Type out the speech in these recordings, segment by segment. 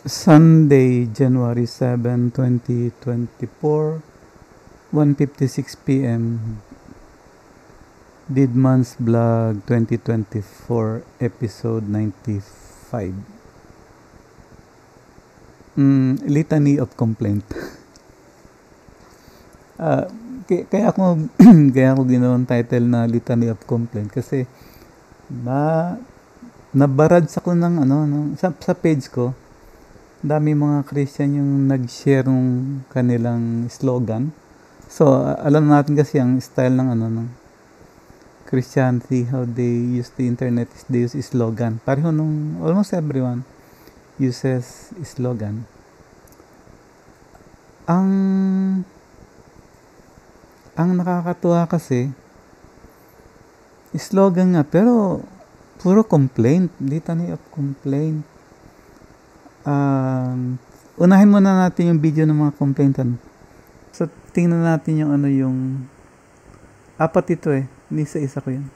Sunday, January 7, 2024, 1:56 p.m. Didman's Vlog 2024, episode 95. Litany of Complaint. Ah, kaya ako kaya ako ginawang title na Litany of Complaint kasi na nabarads ako ng sa page ko. Dami mga Christian yung nag-share ng kanilang slogan. So, alam natin kasi ang style ng Christianity, how they use the internet is they use slogan. Pareho nung almost everyone uses slogan. Ang nakakatuwa kasi slogan nga pero puro complaint, litany of complaint. Unahin muna natin yung video ng mga complaintan. So, tingnan natin yung apat ito Hindi isa ko yan.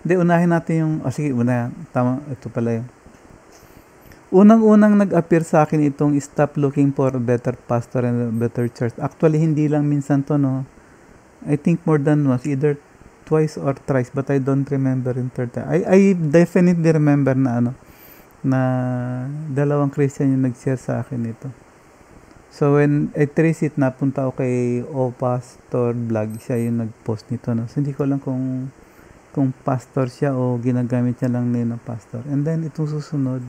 Hindi, unahin natin yung, sige, tama, ito pala yun. Unang-unang nag-appear sa akin itong stop looking for a better pastor and a better church. Actually, hindi lang minsan to, no? I think more than once, either twice or thrice, but I don't remember in third time. I definitely remember na dalawang Christian yung nag-share sa akin ito. So, when I trace it, napunta ako kay Pastor Vlog. Siya yung nag-post nito. No? So, hindi ko lang kung pastor siya o ginagamit niya lang name ng pastor. And then, itong susunod.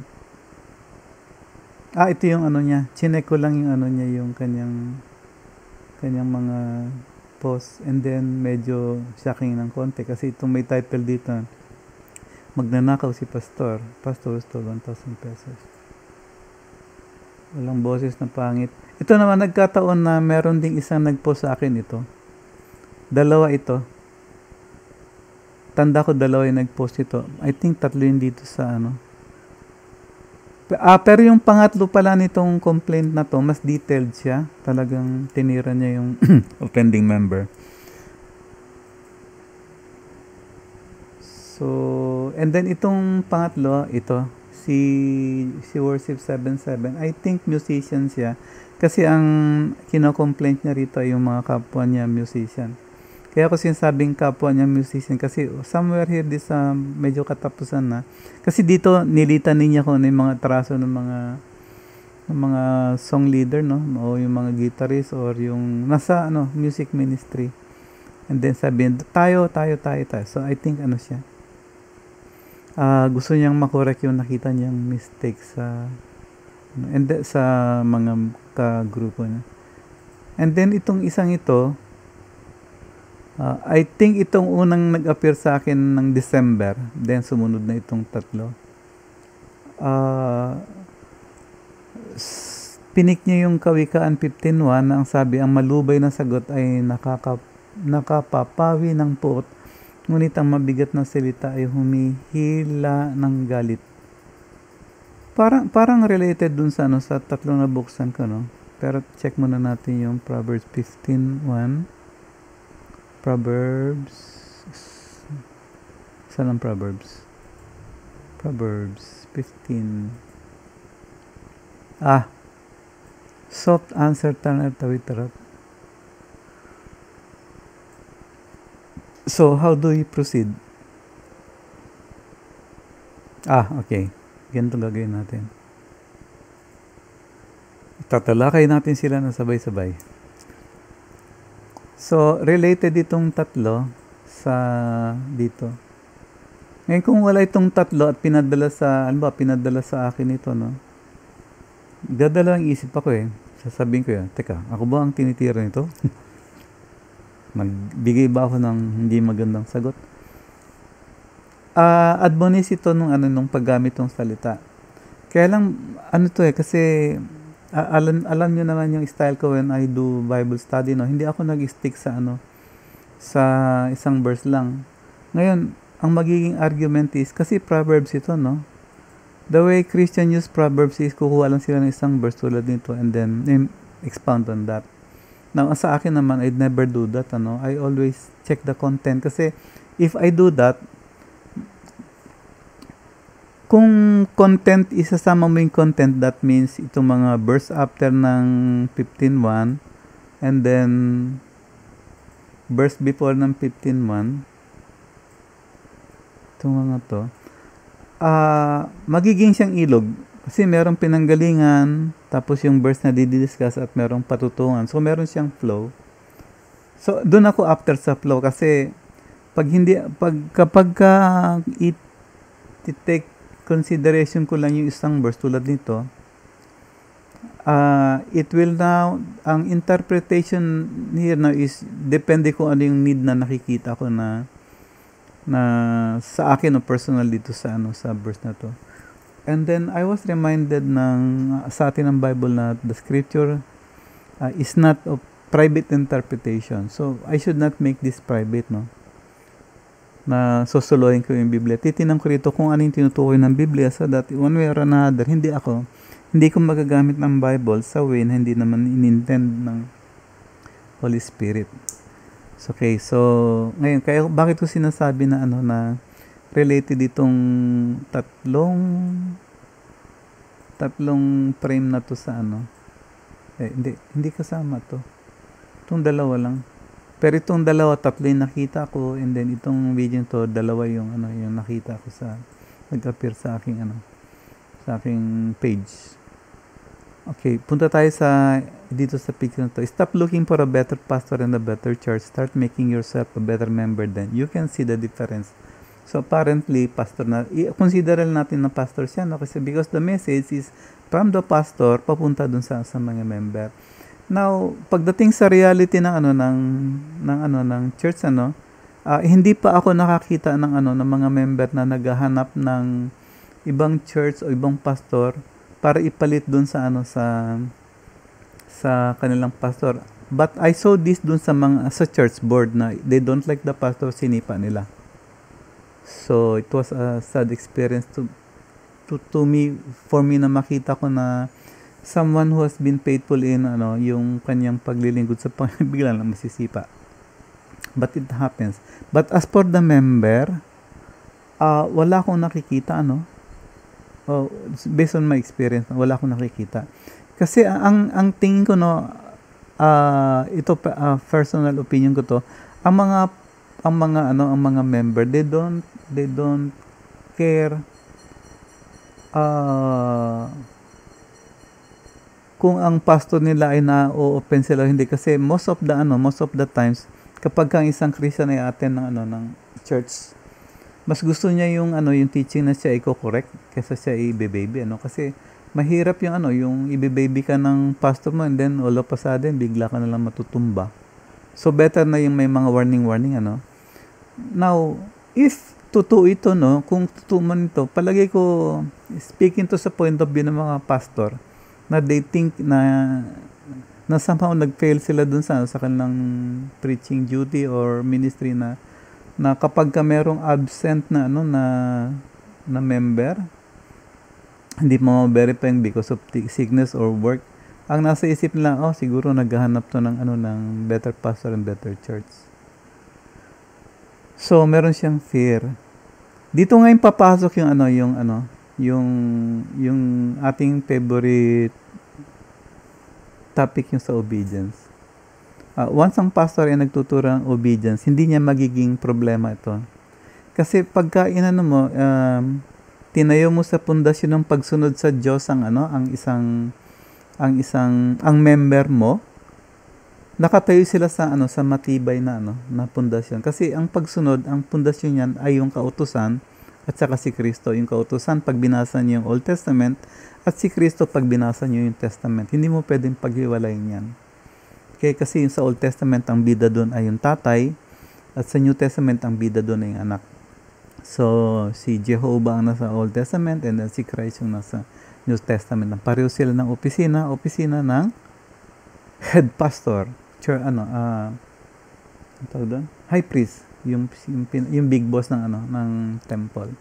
Ito yung niya. Chinek ko lang yung niya, yung kanyang mga post. And then, medyo shocking ng konti. Kasi itong may title dito. Magnanakaw si pastor stole 1,000 pesos. Walang boses na pangit. Ito naman, nagkataon na meron ding isang nagpost sa akin ito. Dalawa ito. Tanda ko dalawa yung nagpost ito. I think tatlo yun dito sa pero yung pangatlo pala nitong complaint na to, mas detailed siya. Talagang tinira niya yung offending member. So, and then itong pangatlo, ito, si Worship 77, I think musician siya. Kasi ang kino-complaint niya rito ay yung mga kapwa niya musician. Kaya ako sinasabing kapwa niya musician kasi somewhere here this medyo katapusan na. Kasi dito nilitan niya ko yung mga traso ng mga song leader, no? O yung mga guitarist or yung nasa music ministry. And then sabihin, tayo. So I think siya. Gusto niyang makorek yung nakita niyang mistake sa mga kagrupo niya. And then itong isang ito, I think itong unang nag-appear sa akin ng December, then sumunod na itong tatlo. Pinik niya yung Kawikaan 15:1 na ang sabi, ang malubay na sagot ay nakapapawi ng puot. Ngunit ang mabigat na salita ay humihila ng galit. Parang related dun sa sa tatlo na buksan ko, no? Pero check muna natin yung Proverbs 15:1. Proverbs. Saan ang Proverbs? Proverbs 15. Soft answer tanar tawid-tarap. So, how do we proceed? Okay. Ganito gagawin natin. Tatalakay natin sila na sabay-sabay. So, related itong tatlo sa dito. Ngayon, kung wala itong tatlo at pinadala sa akin ito, no? Dadalawang isip ako Sasabihin ko teka, ako ba ang tinitira nito? Magbigay ba ako ng hindi magandang sagot? Admonish ito nung paggamit ng salita. Kaya lang, kasi alam nyo naman yung style ko when I do Bible study, no? Hindi ako nag-stick sa isang verse lang. Ngayon, ang magiging argument is, kasi Proverbs ito, no? The way Christian use Proverbs is, kukuha lang sila ng isang verse tulad nito and then expound on that. Now, sa akin naman, I'd never do that, I always check the content. Kasi, if I do that, kung content, isasama mo yung content, that means itong mga verse after ng 15:1 and then verse before ng 15:1, itong mga to, magiging siyang ilog. Kasi merong pinanggalingan, tapos yung verse na didiscuss at merong patutungan. So, meron siyang flow. So, doon ako after sa flow kasi kapag i-take consideration ko lang yung isang verse tulad nito, it will now, ang interpretation here now is, depende kung ano yung need na nakikita ko na sa akin o personal dito sa verse na to. And then I was reminded sa atin ng Bible na the scripture is not of private interpretation. So I should not make this private, no? Na susuluhin ko yung Biblia. Titingnan ko rito kung ano yung tinutukoy ng Biblia so that one way or another, hindi ko magagamit ng Bible sa way na hindi naman in-intend ng Holy Spirit. Okay, so ngayon, kaya bakit ko sinasabi na na related itong tatlong frame na to sa hindi kasama to. Itong dalawa lang. Pero itong dalawa, tatlo yung nakita ko, and then itong video to, dalawa yung yung nakita ko nag-appear sa aking page. Okay, punta tayo dito sa picture na to. Stop looking for a better pastor and a better church. Start making yourself a better member, then you can see the difference. So apparently, pastor na, i-consider natin na pastor siya, no? Kasi because the message is from the pastor papunta dun sa mga member. Now, pagdating sa reality ng church, hindi pa ako nakakita ng mga member na naghahanap ng ibang church o ibang pastor para ipalit dun sa kanilang pastor. But I saw this dun sa church board na they don't like the pastor, sinipa nila. So it was a sad experience to me, for me, na makita ko na someone who has been faithful in yung kanyang paglilingkod sa Panginoon bigla lang masisipa. But it happens. But as for the member, wala akong nakikita based on my experience, wala akong nakikita. Kasi ang tingin ko ito personal opinion ko to, ang mga member, they don't care kung ang pastor nila ay na-open sila hindi, kasi most of the times kapag ang isang Christian ay attend ng church, mas gusto niya yung teaching na siya i-correct kaysa siya i-baby, kasi mahirap yung i-baby ka ng pastor mo and then all of a sudden bigla ka na lang matutumba. So better na yung may mga warning Now, if totoo ito, kung totoo man ito, palagi ko, speaking to sa point of view ng mga pastor, na they think na somehow nag-fail sila dun sa kanilang preaching duty or ministry na kapag ka merong absent na member, hindi mo ma-verify because of sickness or work, ang nasa isip nila, siguro naghahanap to ng better pastor and better church. So, meron siyang fear. Dito ngayon papasok yung ating favorite topic, yung sa obedience. Once ang pastor ay nagtuturo ng obedience, hindi niya magiging problema ito. Kasi pagka tinayo mo sa pundasyon ng pagsunod sa Diyos ang member mo, nakatayo sila sa matibay na pundasyon. Kasi ang pagsunod, ang pundasyon niyan ay yung kautusan at saka si Kristo. Yung kautusan pag binasa niyo yung Old Testament at si Kristo pag binasa niyo yung Testament. Hindi mo pwedeng paghiwalayin yan. Okay, kasi yung sa Old Testament ang bida doon ay yung tatay at sa New Testament ang bida doon ay yung anak. So si Jehovah ang nasa Old Testament and then si Christ yung nasa New Testament. Pareho sila ng opisina ng head pastor. High priest, yung big boss ng temple.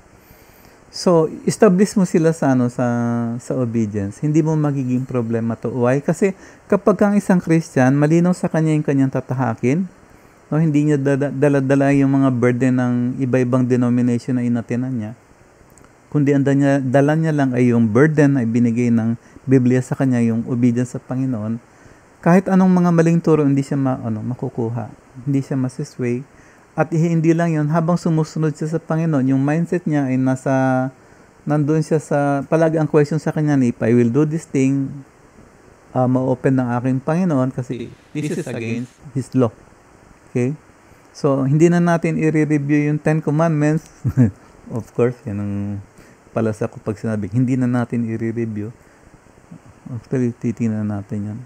So establish mo sila sa obedience. Hindi mo magiging problema to. Why? Kasi kapag ang isang Christian, malinaw sa kanya yung kanyang tatahakin, hindi niya dala yung mga burden ng iba-ibang denomination na inatinan niya. kundi ang dala niya lang ay yung burden ay binigay ng Biblia sa kanya, yung obedience sa Panginoon. Kahit anong mga maling turo, hindi siya makukuha. Hindi siya masisway. At hindi lang yun, habang sumusunod siya sa Panginoon, yung mindset niya ay nandun siya palagi ang question sa kanya, if I will do this thing, ma-open ng aking Panginoon kasi this is against His law. Okay? So, hindi na natin i-review yung 10 Commandments. Of course, yan ang palasa ko pag sinabi, hindi na natin i-review. Actually, titingnan natin yan.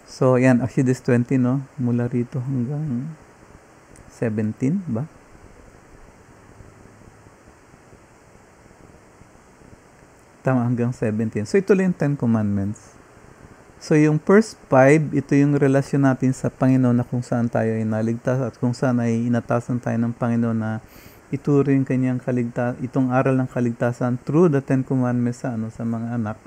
So, yan, Exodus 20, no? Mula rito hanggang 17, ba? Tama, hanggang 17. So, ito lang yung 10 Commandments. So, yung first 5, ito yung relasyon natin sa Panginoon na kung saan tayo ay naligtas at kung saan ay inatasan tayo ng Panginoon na ituro yung kanyang itong aral ng kaligtasan through the 10 Commandments sa mga anak.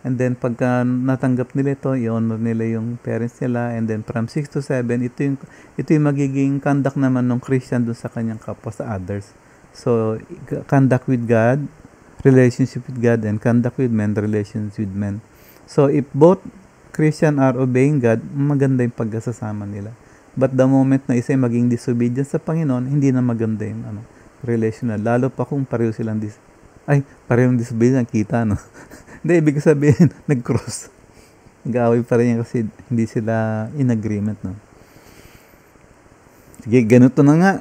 And then, pagka natanggap nila ito, i-honor nila yung parents nila. And then, from 6 to 7, ito yung magiging conduct naman ng Christian dun sa kanyang kapwa, sa others. So, conduct with God, relationship with God, and conduct with men, relations with men. So, if both Christian are obeying God, maganda yung pagkasama nila. But the moment na isa maging disobedient sa Panginoon, hindi na maganda yung relational. Lalo pa kung pareho silang parehong disobedient, kita, no? Hindi, ibig sabihin, nag-cross. Nag-aaway pa rin yan kasi hindi sila in agreement, no? Sige, ganito na nga.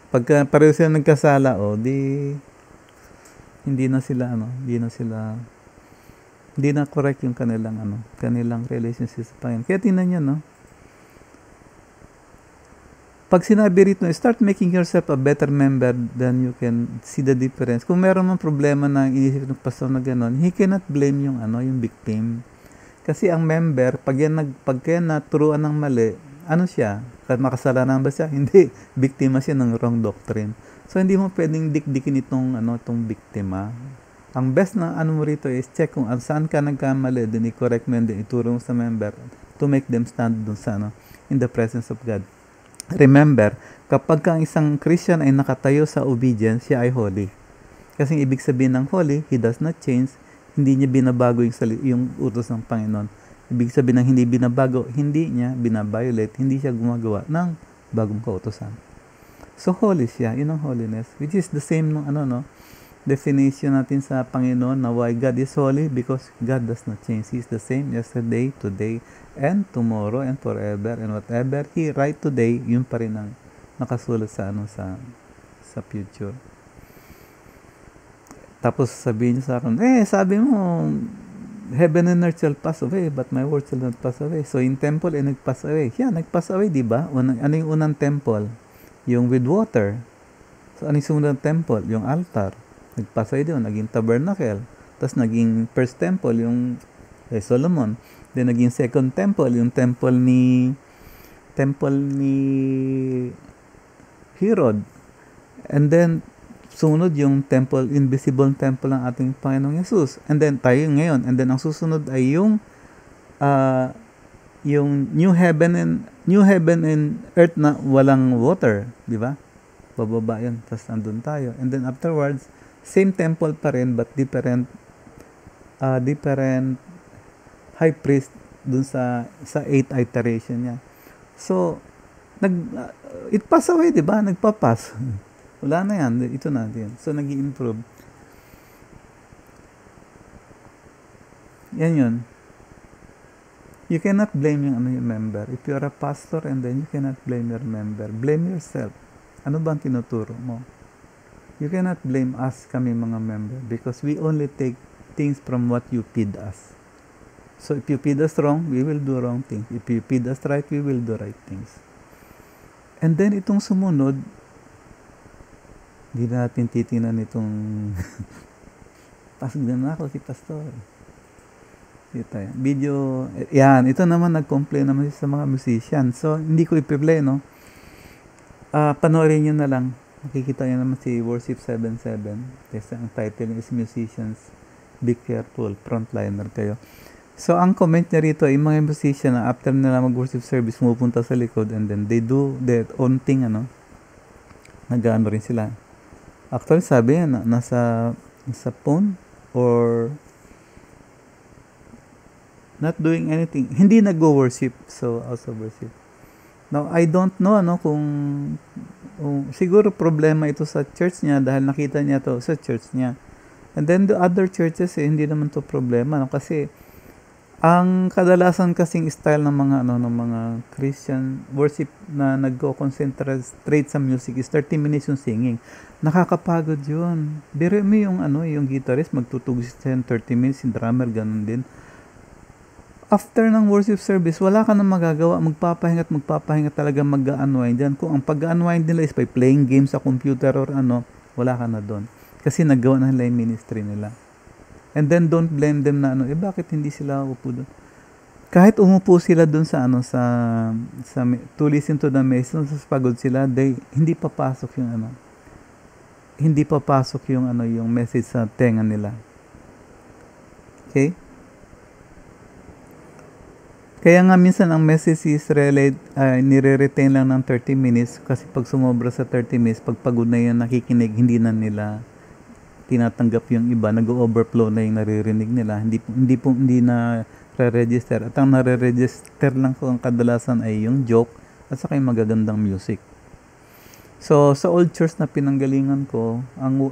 Pagka pareho sila nagkasala, hindi na correct yung kanilang relationship sa Panginoon. Kaya tingnan nyo, no? Pag sinabi rito, start making yourself a better member, then you can see the difference. Kung meron mang problema na inisip ng pastor na gano'n, he cannot blame yung victim. Kasi ang member, pag yan naturuan ng mali, siya? Makasalanan ba siya? Hindi. Biktima siya ng wrong doctrine. So, hindi mo pwedeng dikdikin itong biktima. Ang best na mo rito is check kung saan ka nagkamali, then i-correct mo din, ituro mo sa member to make them stand dun sa in the presence of God. Remember, kapag ang isang Christian ay nakatayo sa obedience, siya ay holy. Kasi ibig sabihin ng holy, he does not change, hindi niya binabago yung utos ng Panginoon. Ibig sabihin ng hindi binabago, hindi niya binabiolate, hindi siya gumagawa ng bagong kautosan. So holy siya, yun ang holiness, which is the same definition natin sa Panginoon na why God is holy, because God does not change. He is the same yesterday, today, and tomorrow, and forever, and whatever He write today, yun pa rin ang nakasulat sa future. Tapos sabihin niyo sa akin, sabi mo, heaven and earth shall pass away, but my word shall not pass away. So in temple, nag-pass away. Yeah, nag-pass away, di ba? Ano yung unang temple? Yung with water. So ano yung sumunod ng temple? Yung altar. Nagpasay doon, naging tabernacle. Tapos naging first temple, yung Solomon. Then naging second temple, yung temple ni Herod. And then sumunod yung temple, invisible temple ng ating Panginoong Yesus. And then tayo ngayon. And then ang susunod ay yung new heaven and earth na walang water, di ba? Bababa yun. Tapos andun tayo. And then afterwards, same temple pa rin but different high priest dun sa 8th iteration niya. So it pass away, di ba? Nagpa-pass. Wala na yan. Ito na yan. So nag-i-improve. Yan yun. You cannot blame yung member. If you are a pastor and then you cannot blame your member. Blame yourself. Ano ba ang tinuturo mo? You cannot blame us, kami mga member, because we only take things from what you feed us. So if you feed us wrong, we will do wrong things. If you feed us right, we will do right things. And then itong sumunod, hindi natin titingnan itong pasok na ako si pastor. Dito yan. Video, yan, ito naman nag-complain naman sa mga musicians. So hindi ko i-play, no? Panoorin nyo na lang. Makikita nyo naman si Worship 77. Kasi ang title is Musicians, Be Careful, Frontliner kayo. So, ang comment niya rito, yung mga musician na after nila mag-worship service, pumupunta sa likod and then they do their own thing, nag-ano rin sila. Actually, sabi niya, nasa phone or not doing anything. Hindi nag-worship. So, also worship. Now, I don't know kung siguro problema ito sa church niya dahil nakita niya to sa church niya. And then the other churches, hindi naman to problema. No? Kasi, ang kadalasan kasing style ng mga Christian worship na nagko-concentrate sa music is 30 minutes yung singing. Nakakapagod yun. Biro mo yung guitarist, magtutugis siya 30 minutes, yung drummer, ganun din. After ng worship service, wala ka nang magagawa, magpapahinga talaga mag-unwind dyan. Kung ang pag-unwind nila is by playing games sa computer or wala ka na doon. Kasi naggawa na nila yung ministry nila. And then don't blame them na bakit hindi sila upo doon? Kahit umupo sila doon sa to listen to the message, pagod sila, hindi papasok yung message sa tenga nila. Okay? Kaya nga minsan ang message is nire-retain lang ng 30 minutes kasi pag sumobra sa 30 minutes, pag pagod na yung nakikinig, hindi na nila tinatanggap yung iba, nag-overflow na yung naririnig nila, hindi na re-register. At ang nare-register lang ko ang kadalasan ay yung joke at saka yung magagandang music. So sa old church na pinanggalingan ko, ang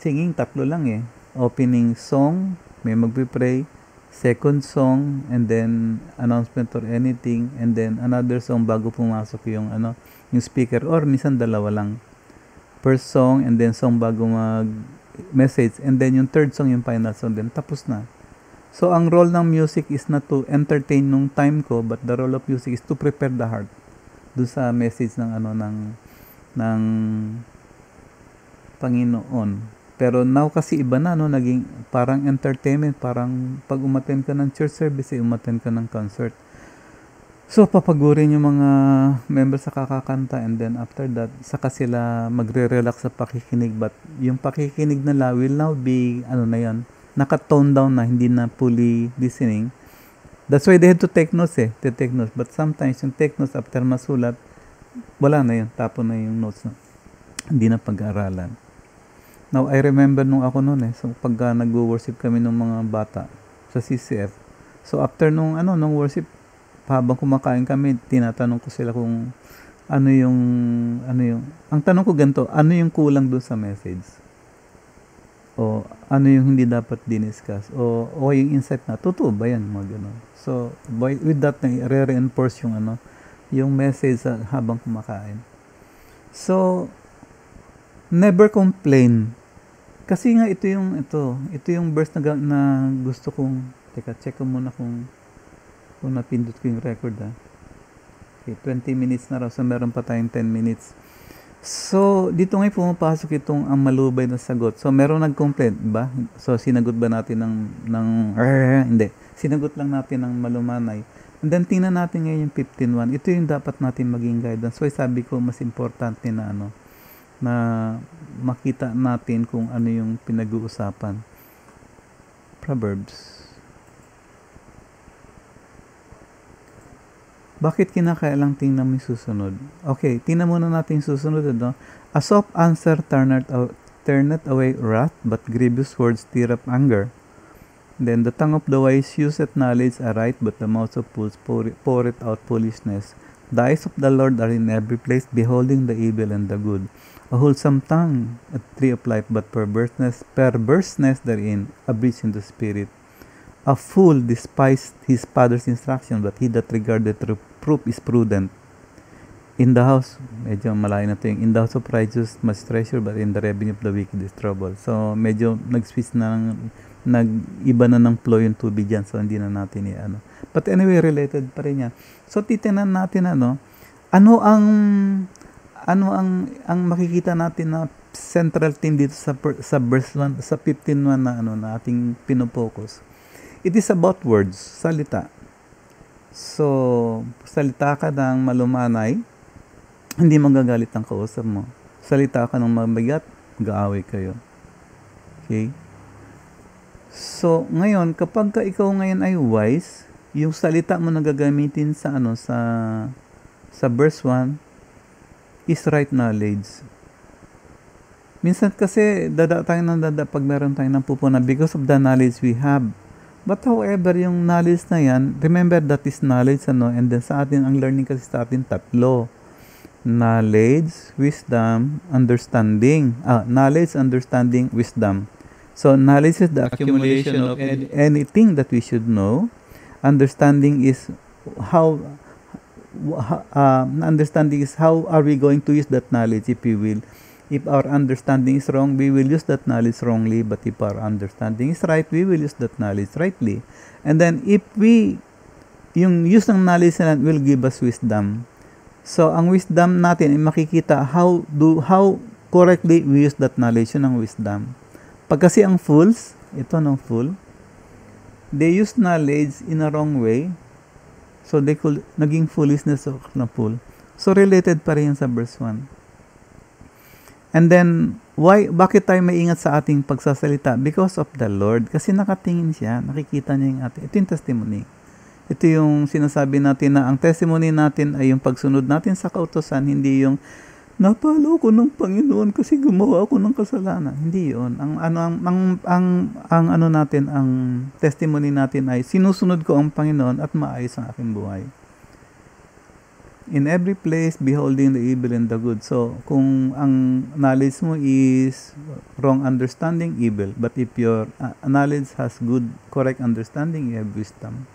singing tatlo lang eh. Opening song, may magpi-pray, second song, and then announcement or anything, and then another song bago pumasok yung speaker, or minsan dalawa lang. First song, and then song bago mag-message, and then yung third song, yung final song, then tapos na. So, ang role ng music is not to entertain nung time ko, but the role of music is to prepare the heart doon sa message ng Panginoon. Pero now kasi iba na, naging parang entertainment, parang pag umattend ka ng church service, umattend ka ng concert. So, papagurin yung mga members sa kakakanta, and then after that, saka sila magre-relax sa pakikinig. But yung pakikinig nila will now be, naka-tone down na, hindi na fully listening. That's why they had to take notes But sometimes yung take notes after masulat, wala na yun, tapon na yung notes na. Hindi na pag-aaralan. Now, I remember nung ako noon so pagka nag-worship kami ng mga bata sa CCF. So, after nung worship, habang kumakain kami, tinatanong ko sila kung ang tanong ko ganito, ano yung kulang doon sa message? O ano yung hindi dapat diniscuss? O yung insight na, totoo ba yan? Mga ganun. So, with that, re-reinforce yung message habang kumakain. So, never complain. Kasi nga ito yung verse na gusto kong, check ko muna kung napindot ko yung record Okay, 20 minutes na raw, so meron pa tayong 10 minutes. So, dito ngayon pumapasok itong ang malubay na sagot. So, meron nag-complain, ba? So, sinagot ba natin hindi. Sinagot lang natin ng malumanay. And then, tingnan natin ngayon yung 15.1. Ito yung dapat natin maging guidance. So, sabi ko, mas importante na na makita natin kung ano yung pinag-uusapan. Proverbs. Bakit kinakailang tingnan mo yung susunod? Okay, tingnan muna natin yung susunod. A soft answer turneth away wrath, but grievous words stir up anger. Then the tongue of the wise useth knowledge aright, but the mouth of fools poureth out foolishness. The eyes of the Lord are in every place, beholding the evil and the good. A wholesome tongue, a tree of life, but perverseness therein, a breach in the spirit. A fool despised his father's instruction, but he that regardeth reproof is prudent. In the house, medyo malayo na ito yung, in the house of righteous much treasure, but in the revenue of the wicked is trouble. So, medyo nag-switch na, nag-iba na ng flow yung tubig dyan, so hindi na natin But anyway, related pa rin yan. So, titingnan natin ano ang makikita natin na central theme dito sa verse 1, sa 15.1 na ating pinopokus. It is about words, salita. So, salita ka ng malumanay, hindi magagalit ang kausap mo. Salita ka ng mabigat, mag-aaway kayo. Okay? So, ngayon, kapag ikaw ngayon ay wise, yung salita mo na gagamitin sa verse 1 is right knowledge. Minsan kasi pag meron tayong napupunan because of the knowledge we have. But however, yung knowledge na yan, remember that is knowledge, and then sa atin, ang learning kasi sa atin, tatlo. Knowledge, wisdom, understanding. Knowledge, understanding, wisdom. So, knowledge is the accumulation of anything that we should know. Understanding is how are we going to use that knowledge, if we will. If our understanding is wrong, we will use that knowledge wrongly. But if our understanding is right, we will use that knowledge rightly. And then, yung use ng knowledge na will give us wisdom. So, ang wisdom natin ay makikita how correctly we use that knowledge. Yun ang wisdom. Pag kasi ang fools, they use knowledge in a wrong way. So, naging foolishness na fool. So, related pa rin sa verse 1. And then, bakit tayo maingat sa ating pagsasalita? Because of the Lord. Kasi nakatingin siya, nakikita niya yung ating. Ito yung testimony. Ito yung sinasabi natin na ang testimony natin ay yung pagsunod natin sa kautusan, hindi yung napalo ko ng Panginoon kasi gumawa ako ng kasalanan. Hindi yun. Ang testimony natin ay sinusunod ko ang Panginoon at maayos ang aking buhay. In every place, beholding the evil and the good. So, kung ang knowledge mo is wrong understanding, evil. But if your knowledge has good, correct understanding, you have wisdom.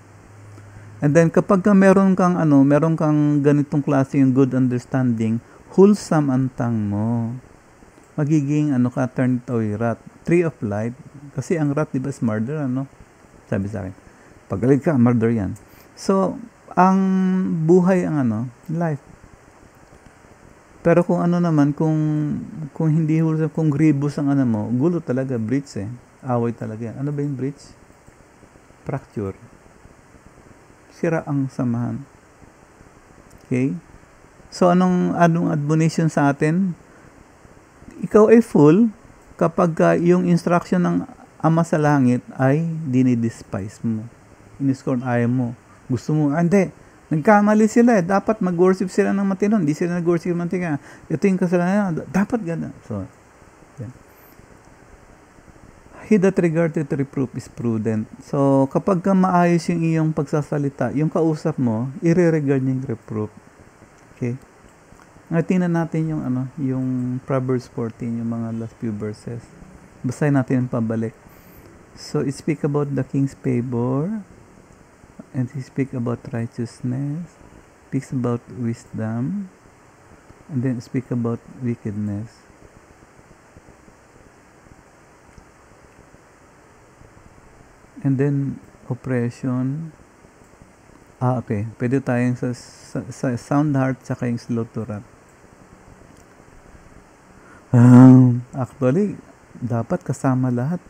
And then, kapag meron kang ganitong klase yung good understanding, wholesome ang tongue mo. Magiging, turn it away, wrath. Tree of life. Kasi ang wrath, di ba, is murder, Sabi sa akin. Pagalit ka, murder yan. So, ang buhay ang life. Pero kung naman, kung hindi wholesome, kung grievous ang mo, gulo talaga, breach Away talaga yan. Ano ba yung breach? Fracture. Sira ang samahan. Okay? So, anong admonition sa atin? Ikaw ay full kapag yung instruction ng Ama sa Langit ay dinidespise mo. Iniscorn ayaw mo. Gusto mo, hindi. Nagkamali sila Dapat mag-worship sila ng matino. Hindi sila nag-worship ng matino. Ito yung kasalanan. Dapat gano'n. So, yan. He that regardeth reproof is prudent. So, kapag maayos yung iyong pagsasalita, yung kausap mo, i-regard niya yung reproof. Okay? Ngayon, tingnan natin yung Proverbs 14, yung mga last few verses. Basahin natin yung pabalik. So, it speak about the king's favor, and he speak about righteousness, speaks about wisdom, and then speak about wickedness. And then oppression. Okay. Pwede tayong sa sound heart saka yung slow to wrath. Actually, dapat kasama lahat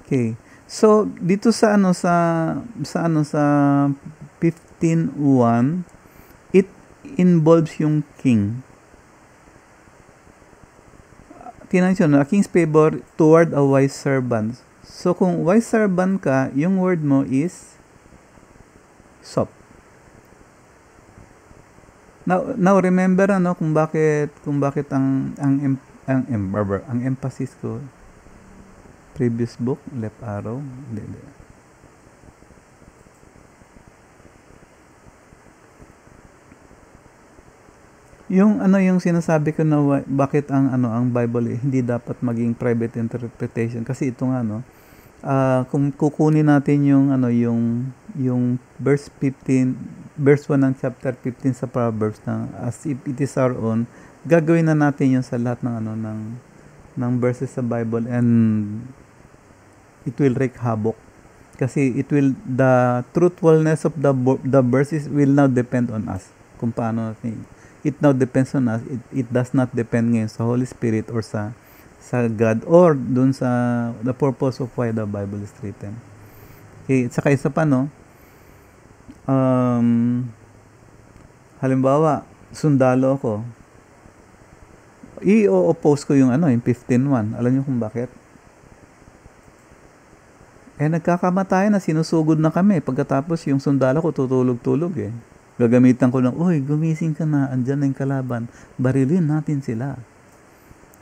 Okay. So dito sa 15:1, it involves yung king. Tingnan niyo, a king's favor toward a wise servant. So kung wise servant ka, yung word mo is soft. Now remember kung bakit ang emphasis ko previous book, left arrow. Hindi. Yung yung sinasabi ko na bakit ang Bible hindi dapat maging private interpretation kasi ito nga kung kukunin natin yung verse 15, verse 1 ng chapter 15 sa Proverbs as if it is our own, gagawin na natin yun sa lahat ng verses sa Bible, and it will wreak havoc kasi the truthfulness of the verses will now depend on us kung paano natin. It now depends on us. It does not depend ngayon sa Holy Spirit or sa God or dun sa the purpose of why the Bible is written. Okay, at saka isa pa halimbawa, sundalo ako. I-oppose ko yung yung 15:1. Alam niyo kung bakit? Nagkakamatay na, sinusugod na kami. Pagkatapos yung sundalo ko tutulog-tulog Gagamitan ko ng, uy, gumising ka na, andyan na yung kalaban, barilin natin sila.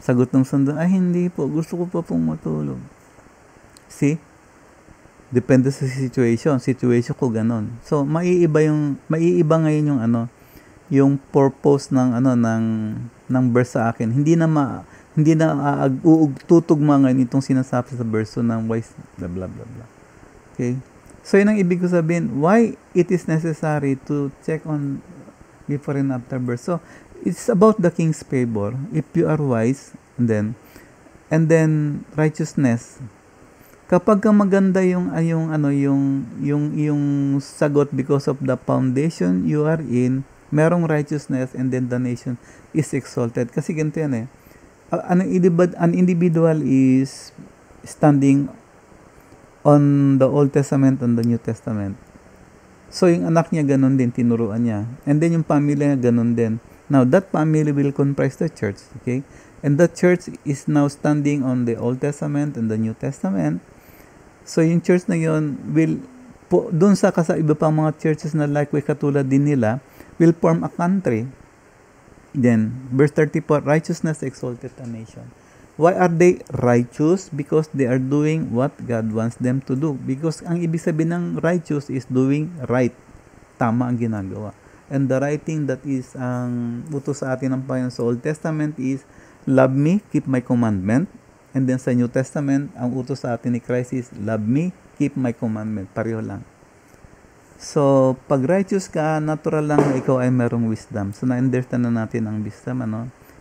Sagot ng sundalo, ay hindi po, gusto ko pa pong matulog. See? Depende sa situation. Situation ko ganon. So, maiiba ngayon yung yung purpose ng verse sa akin. Hindi na tutugma ngayon itong sinasabi sa verse ng wise, blah, blah, blah, blah. Okay? So, yun ang ibig ko sabihin, why it is necessary to check on before and after birth. So, it's about the king's favor. If you are wise, and then righteousness. Kapag maganda yung sagot because of the foundation you are in, merong righteousness, and then the nation is exalted. Kasi ganito yan eh. An individual is standing on the Old Testament and the New Testament. So, yung anak niya ganun din, tinuruan niya. And then, yung pamilya niya ganun din. Now, that family will comprise the church, okay? And the church is now standing on the Old Testament and the New Testament. So, yung church na yun will, dun sa iba pang mga churches na likewise katulad din nila, will form a country. Then, verse 34, righteousness exalted a nation. Why are they righteous? Because they are doing what God wants them to do. Because ang ibig sabihin ng righteous is doing right. Tama ang ginagawa. And the right thing that is ang utos sa atin ng Panginoon sa Old Testament is, love me, keep my commandment. And then sa New Testament, ang utos sa atin ni Christ is, love me, keep my commandment. Pareho lang. So, pag righteous ka, natural lang na ikaw ay merong wisdom. So, na-understand na natin ang wisdom,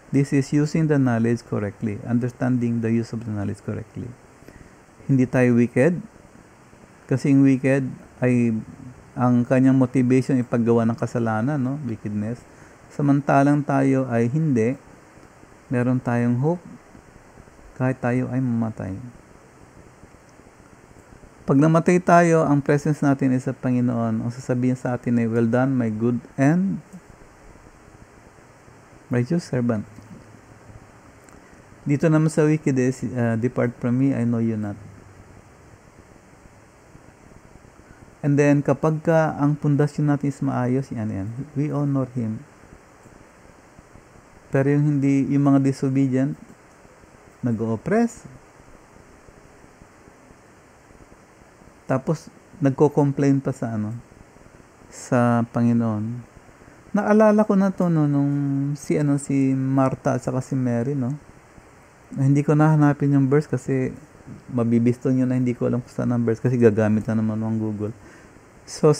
This is using the knowledge correctly. Understanding the use of the knowledge correctly. Hindi tayo wicked. Kasi yung wicked ay ang kanyang motivation ay paggawa ng kasalanan, wickedness. Samantalang tayo ay hindi. Meron tayong hope kahit tayo ay mamatay. Pag namatay tayo, ang presence natin ay sa Panginoon. Ang sasabihin sa atin ay, well done, my good and righteous servant. Dito naman sa wicked is, depart from me, I know you not. And then, kapag ang pundasyon natin is maayos, yan, we honor Him. Pero yung mga disobedient, nag-o-oppress. Tapos, nagko-complain pa sa Panginoon. Naalala ko na to nung si Martha at saka si Mary, Hindi ko nahanapin yung verse kasi mabibisto nyo na hindi ko alam kung saan ang verse kasi gagamit na naman ng Google. So,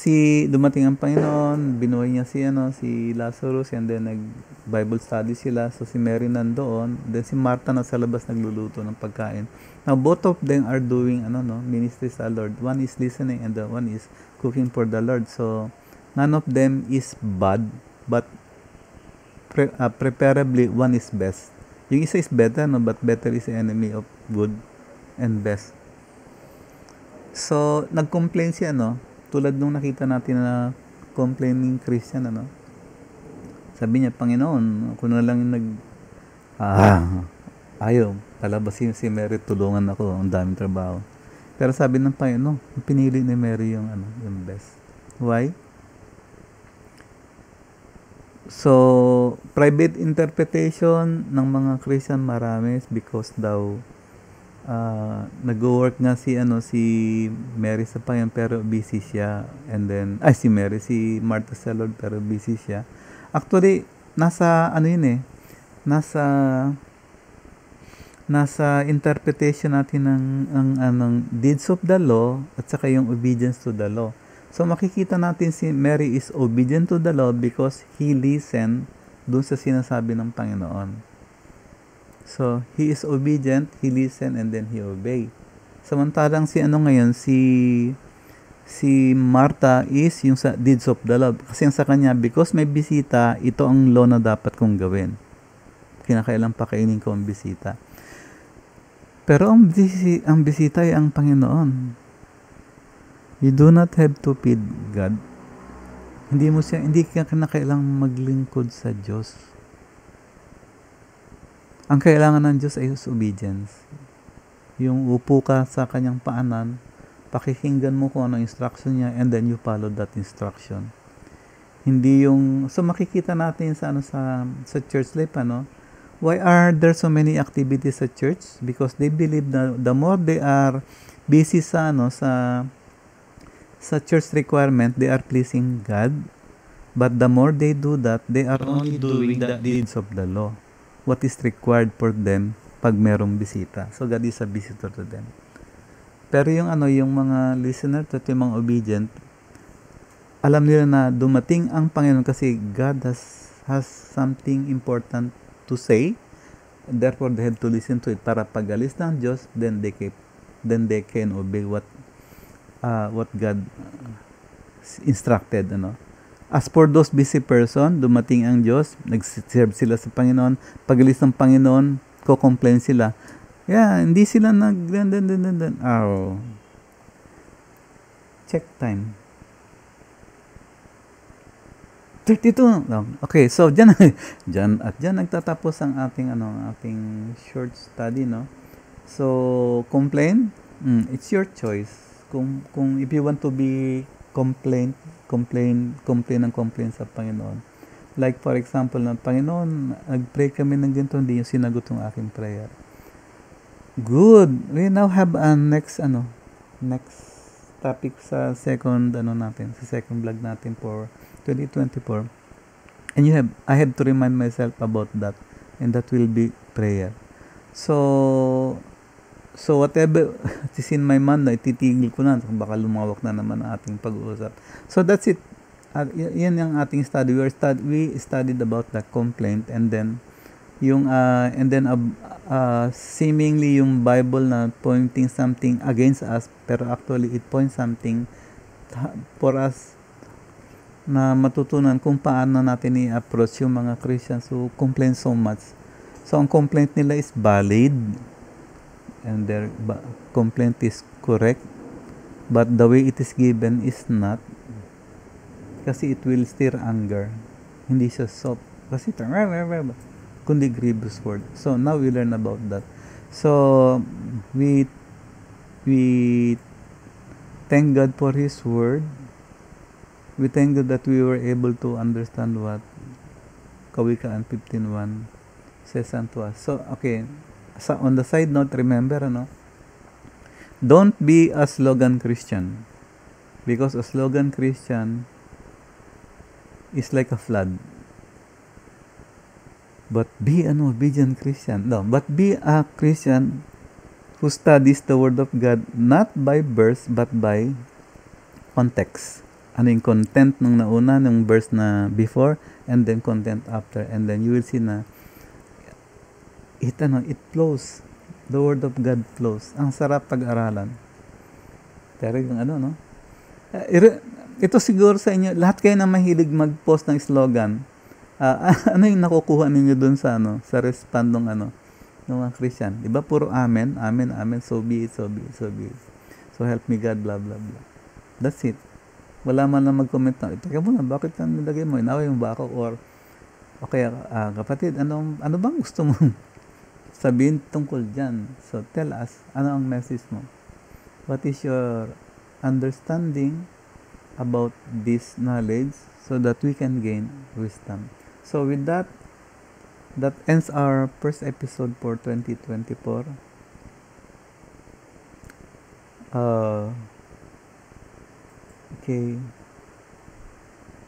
dumating ang Panginoon, binuhay niya si Lazarus, and then nag-Bible study sila. So, si Mary nandoon, then si Martha nasa labas nagluluto ng pagkain. Now, both of them are doing, ministry sa Lord. One is listening and the one is cooking for the Lord. So, none of them is bad, but preferably one is best. Yung isa is better, but better is the enemy of good and best. So, nag-complain siya, tulad nung nakita natin na complaining Christian, Sabi niya, Panginoon, ako na lang yung ayaw, palabasin si Mary, tulungan ako, ang daming trabaho. Pero sabi ng Panginoon, pinili ni Mary yung best. Why? So, private interpretation ng mga Christian marami because daw nag-work nga si Mary sa Panginoon pero busy siya, and then si Martha sa Lord pero busy siya. Actually, nasa interpretation natin ng deeds of the law at saka yung obedience to the law. So, makikita natin si Mary is obedient to the law because he listened dun sa sinasabi ng Panginoon. So, he is obedient, he listened, and then he obeyed. Samantalang si Martha is yung sa deeds of the law. Kasi sa kanya, because may bisita, ito ang law na dapat kong gawin. Kinakailang pakainin ko ang bisita. Pero ang bisita ay ang Panginoon. You do not have to feed God. Hindi ka kinakailang maglingkod sa Diyos. Ang kailangan ng Diyos ay obedience. Yung upo ka sa kanyang paanan, pakikinggan mo kung ano instruction niya, and then you follow that instruction. Hindi yung, so makikita natin sa ano sa church life, ano, why are there so many activities sa church? Because they believe na the more they are busy sa ano sa church requirement, they are pleasing God. But the more they do that, they are only doing the deeds of the law. What is required for them pag merong bisita. So God is a visitor to them. Pero yung ano, yung mga listener to yung mga obedient, alam nila na dumating ang Panginoon kasi God has something important to say. Therefore, they have to listen to it para pag alis ng Diyos, then they can obey what God instructed, ano. As for those busy person, dumating ang Diyos, nag-serve sila sa Panginoon, pag alis ng Panginoon, ko-complain sila. Yeah, hindi sila check time. 32 lang. Okay, so diyan nagtatapos ang ating short study, no. So complain, it's your choice. Kung if you want to be complain sa Panginoon. Like for example, ng Panginoon, nag-pray kami ng ganito, hindi yung sinagot ng aking prayer. Good. We now have a next topic sa second vlog natin for 2024. And I have to remind myself about that, and that will be prayer. So whatever is in my mind, ititigil ko na, baka lumawak na naman ang ating pag-uusap. So that's it. Yan yung ating study. We studied about the complaint, and then seemingly yung Bible na pointing something against us, pero actually it points something for us na matutunan kung paano natin i-approach yung mga Christians who complain so much. So ang complaint nila is valid, and their complaint is correct, but the way it is given is not, kasi it will stir anger. Hindi siya soft, kasi kundi grievous word. So now we learn about that. So we thank God for His word. We thank God that we were able to understand what Kawikaan 15:1 says unto us. So okay, on the side note, remember, don't be a slogan Christian, because a slogan Christian is like a flood. But be an obedient Christian. No, but be a Christian who studies the Word of God not by verse but by context. Ano yung content nung nauna, nung verse na before, and then content after. And then you will see na it flows. The Word of God flows. Ang sarap pag-aralan. Pero yung ito siguro sa inyo, lahat kayo na mahilig mag-post ng slogan. Ano yung nakukuha ninyo dun sa sa respond ng ng mga Christian? Diba puro amen, amen, amen, so be it, so be it, so be it. So help me God, blah, blah, blah. That's it. Wala man lang mag-comment na, teka muna, bakit nilagay mo? Inaway mo ba ako? Or, okay, kapatid, ano bang gusto mo sabihin tungkol dyan? So tell us, ano ang message mo? What is your understanding about this knowledge so that we can gain wisdom? So with that ends our first episode for 2024. Okay,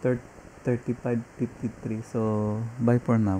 35:53. So bye for now.